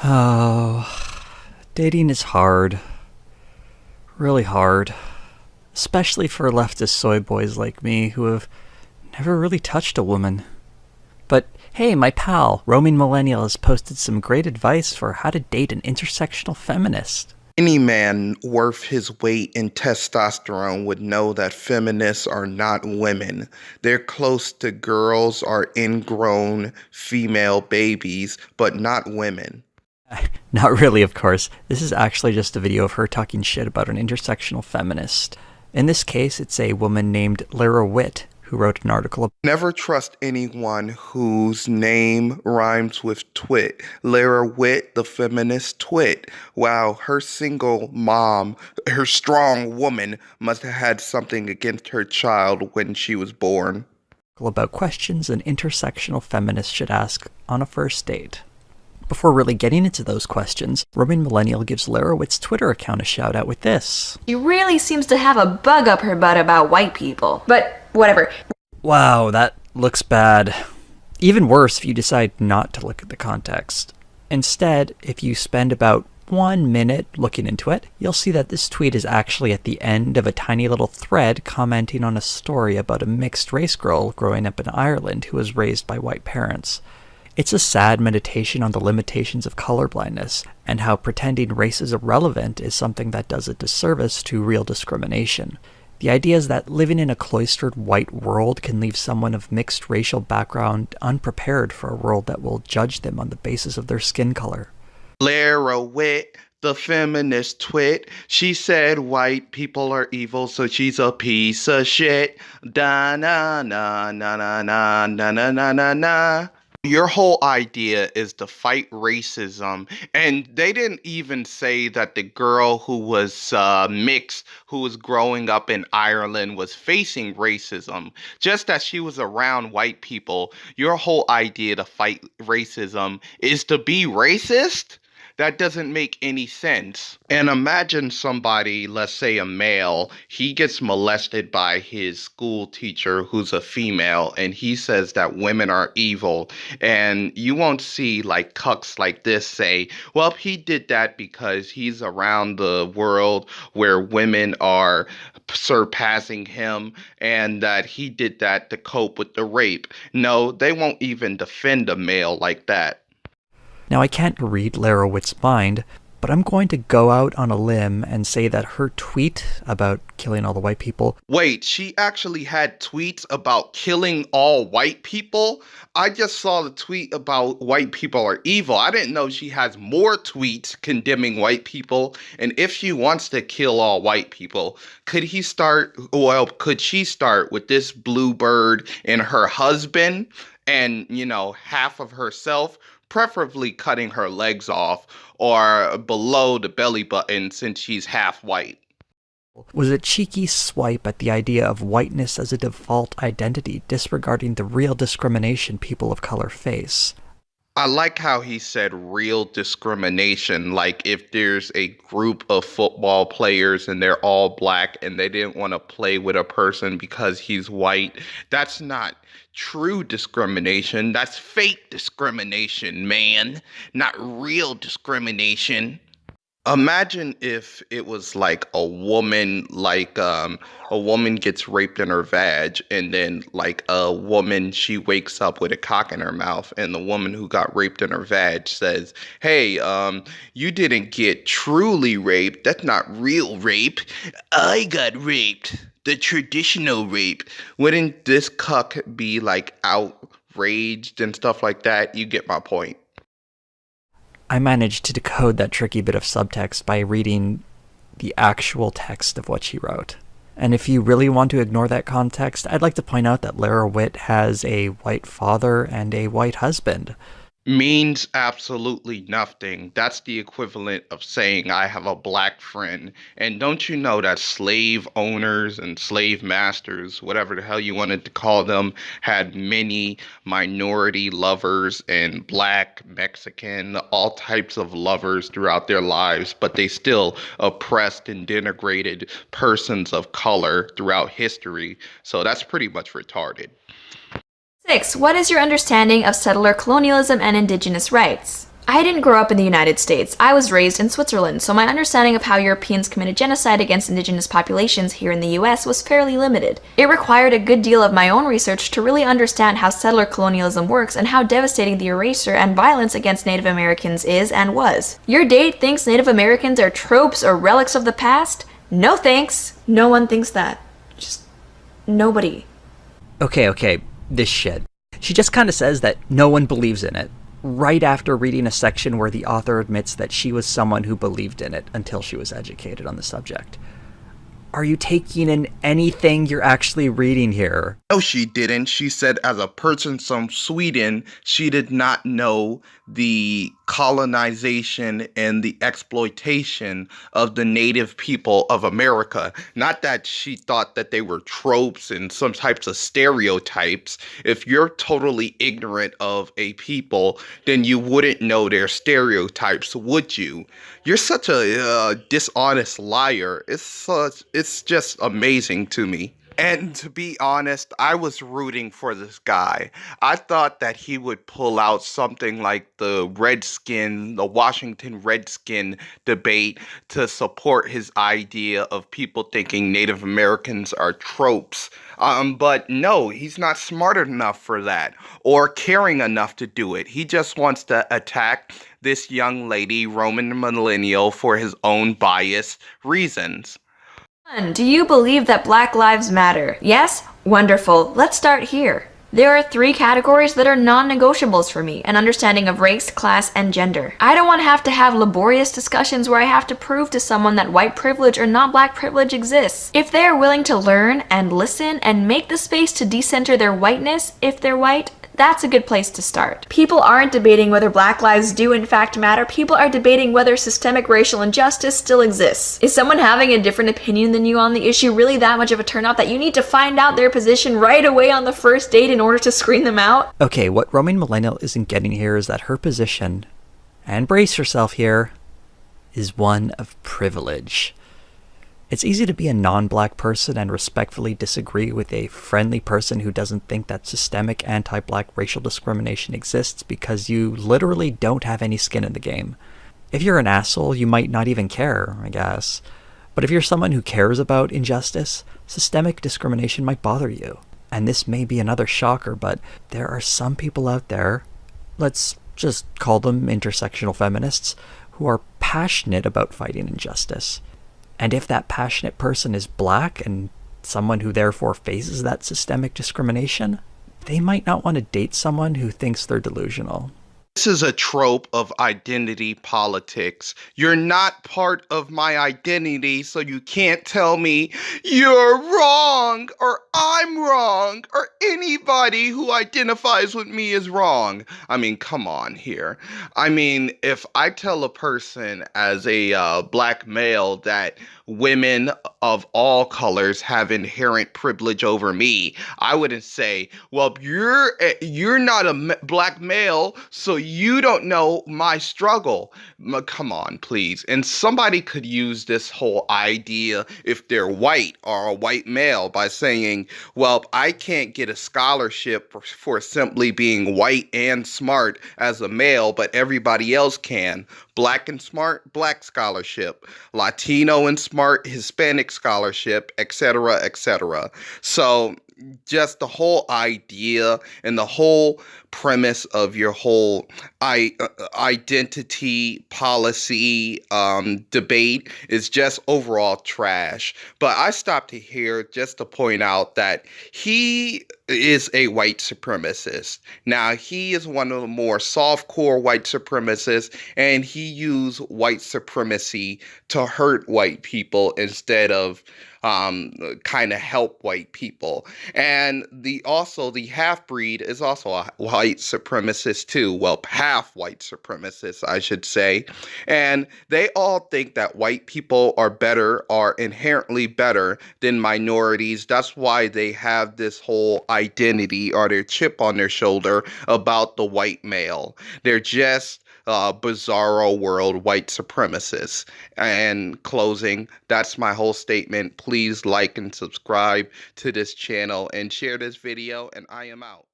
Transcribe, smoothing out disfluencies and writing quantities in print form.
Oh, dating is hard. Really hard. Especially for leftist soy boys like me who have never really touched a woman. But hey, my pal, Roaming Millennial, has posted some great advice for how to date an intersectional feminist. Any man worth his weight in testosterone would know that feminists are not women. They're close to girls or ingrown female babies, but not women. Not really, of course. This is actually just a video of her talking shit about an intersectional feminist. In this case, it's a woman named Lara Witt who wrote an article. Never trust anyone whose name rhymes with twit. Lara Witt, the feminist twit. Wow, her single mom, her strong woman, must have had something against her child when she was born. About questions an intersectional feminist should ask on a first date. Before really getting into those questions, Roman Millennial gives Lara Witt's Twitter account a shout out with this. She really seems to have a bug up her butt about white people. But whatever. Wow, that looks bad. Even worse if you decide not to look at the context. Instead, if you spend about 1 minute looking into it, you'll see that this tweet is actually at the end of a tiny little thread commenting on a story about a mixed race girl growing up in Ireland who was raised by white parents. It's a sad meditation on the limitations of colorblindness, and how pretending race is irrelevant is something that does a disservice to real discrimination. The idea is that living in a cloistered white world can leave someone of mixed racial background unprepared for a world that will judge them on the basis of their skin color. Lara Witt, the feminist twit. She said white people are evil, so she's a piece of shit. Da na na na na na na na na na na. Your whole idea is to fight racism, and they didn't even say that the girl who was mixed, who was growing up in Ireland, was facing racism. Just as she was around white people, your whole idea to fight racism is to be racist? That doesn't make any sense. And imagine somebody, let's say a male, he gets molested by his school teacher who's a female, and he says that women are evil. And you won't see like cucks like this say, well, he did that because he's around the world where women are surpassing him, and that he did that to cope with the rape. No, they won't even defend a male like that. Now, I can't read Lara Witt's mind, but I'm going to go out on a limb and say that her tweet about killing all the white people... Wait, she actually had tweets about killing all white people? I just saw the tweet about white people are evil. I didn't know she has more tweets condemning white people. And if she wants to kill all white people, could she start with this bluebird and her husband and, half of herself? Preferably cutting her legs off or below the belly button since she's half white. Was a cheeky swipe at the idea of whiteness as a default identity, disregarding the real discrimination people of color face. I like how he said real discrimination, like if there's a group of football players and they're all black and they didn't want to play with a person because he's white. That's not true discrimination. That's fake discrimination, man. Not real discrimination. Imagine if it was like a woman gets raped in her vag, and then like a woman, she wakes up with a cock in her mouth, and the woman who got raped in her vag says, hey, you didn't get truly raped. That's not real rape. I got raped. The traditional rape. Wouldn't this cuck be like outraged and stuff like that? You get my point. I managed to decode that tricky bit of subtext by reading the actual text of what she wrote. And if you really want to ignore that context, I'd like to point out that Lara Witt has a white father and a white husband. Means absolutely nothing. That's the equivalent of saying I have a black friend. And don't you know that slave owners and slave masters, whatever the hell you wanted to call them, had many minority lovers and black, Mexican, all types of lovers throughout their lives, but they still oppressed and denigrated persons of color throughout history. So that's pretty much retarded. 6. What is your understanding of settler colonialism and indigenous rights? I didn't grow up in the United States. I was raised in Switzerland, so my understanding of how Europeans committed genocide against indigenous populations here in the US was fairly limited. It required a good deal of my own research to really understand how settler colonialism works and how devastating the erasure and violence against Native Americans is and was. Your date thinks Native Americans are tropes or relics of the past? No thanks. No one thinks that. Just nobody. Okay, this shit. She just kind of says that no one believes in it, right after reading a section where the author admits that she was someone who believed in it until she was educated on the subject. Are you taking in anything you're actually reading here? No, she didn't. She said as a person from Sweden, she did not know the colonization and the exploitation of the native people of America. Not that she thought that they were tropes and some types of stereotypes. If you're totally ignorant of a people, then you wouldn't know their stereotypes, would you? You're such a dishonest liar. It's just amazing to me. And to be honest, I was rooting for this guy. I thought that he would pull out something like the Washington Redskin debate to support his idea of people thinking Native Americans are tropes. But no, he's not smart enough for that or caring enough to do it. He just wants to attack this young lady, Roman millennial, for his own biased reasons. Do you believe that Black Lives Matter? Yes? Wonderful. Let's start here. There are 3 categories that are non-negotiables for me: an understanding of race, class, and gender. I don't want to have laborious discussions where I have to prove to someone that white privilege or not black privilege exists. If they are willing to learn and listen and make the space to decenter their whiteness, if they're white, that's a good place to start. People aren't debating whether Black lives do in fact matter. People are debating whether systemic racial injustice still exists. Is someone having a different opinion than you on the issue really that much of a turnout that you need to find out their position right away on the first date in order to screen them out? Okay, what Roman Millennial isn't getting here is that her position, and brace yourself here, is one of privilege. It's easy to be a non-black person and respectfully disagree with a friendly person who doesn't think that systemic anti-black racial discrimination exists because you literally don't have any skin in the game. If you're an asshole, you might not even care, I guess. But if you're someone who cares about injustice, systemic discrimination might bother you. And this may be another shocker, but there are some people out there, let's just call them intersectional feminists, who are passionate about fighting injustice. And if that passionate person is black and someone who therefore faces that systemic discrimination, they might not want to date someone who thinks they're delusional. This is a trope of identity politics. You're not part of my identity, so you can't tell me you're wrong or I'm wrong or anybody who identifies with me is wrong. I mean, come on here. I mean, if I tell a person as a black male that women of all colors have inherent privilege over me, I wouldn't say, well, you're not a black male, so you don't know my struggle. Come on, please. And somebody could use this whole idea if they're white or a white male by saying, well, I can't get a scholarship for simply being white and smart as a male, but everybody else can. Black and smart, black scholarship. Latino and smart, Hispanic scholarship, etc., etc. So just the whole idea and the whole premise of your whole identity policy debate is just overall trash. But I stopped here just to point out that he is a white supremacist. Now, he is one of the more soft-core white supremacists, and he used white supremacy to hurt white people instead of kind of help white people. And the half-breed is also a white supremacist too. Well, half white supremacist, I should say. And they all think that white people are inherently better than minorities. That's why they have this whole identity or their chip on their shoulder about the white male. They're just bizarro world white supremacists. And closing, that's my whole statement. Please like and subscribe to this channel and share this video, and I am out.